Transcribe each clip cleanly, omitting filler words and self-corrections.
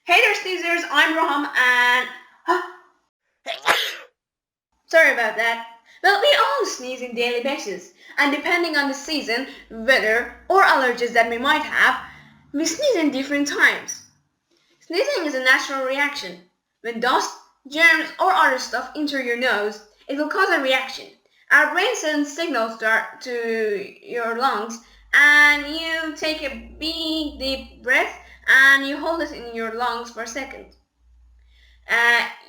Hey there, sneezers. I'm Roham, and sorry about that. Well, we all sneeze in daily basis, and depending on the season, weather, or allergies that we might have, we sneeze in different times. Sneezing is a natural reaction. When dust, germs, or other stuff enter your nose, it will cause a reaction. Our brain sends signals to your lungs, and you take a big, deep breath, and you hold it in your lungs for a second.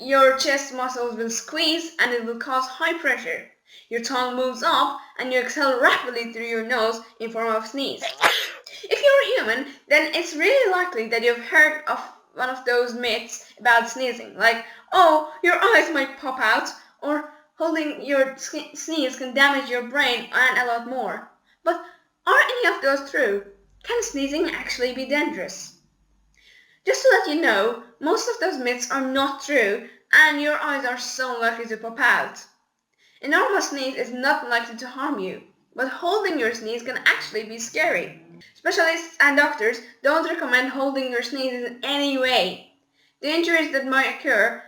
Your chest muscles will squeeze and it will cause high pressure. Your tongue moves up and you exhale rapidly through your nose in form of sneeze. If you're human, then it's really likely that you've heard of one of those myths about sneezing, like, oh, your eyes might pop out, or holding your sneeze can damage your brain, and a lot more. But are any of those true? Can sneezing actually be dangerous? Just to let you know, most of those myths are not true, and your eyes are so lucky to pop out. A normal sneeze is not likely to harm you, but holding your sneeze can actually be scary. Specialists and doctors don't recommend holding your sneeze in any way. The injuries that might occur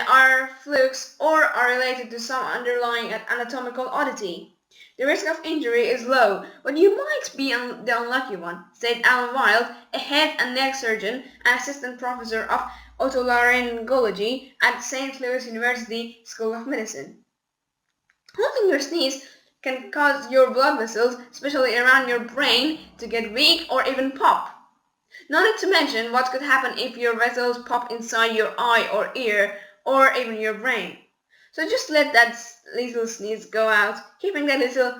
are flukes or are related to some underlying anatomical oddity. The risk of injury is low, but you might be the unlucky one, said Alan Wild, a head and neck surgeon and assistant professor of otolaryngology at St. Louis University School of Medicine. Holding your sneeze can cause your blood vessels, especially around your brain, to get weak or even pop. Not to mention what could happen if your vessels pop inside your eye or ear or even your brain. So just let that little sneeze go out. Keeping that little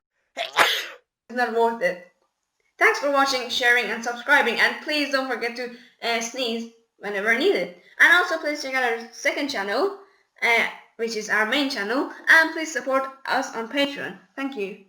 is not worth it. Thanks for watching, sharing and subscribing, and please don't forget to sneeze whenever needed. And also please check out our second channel, which is our main channel, and please support us on Patreon. Thank you.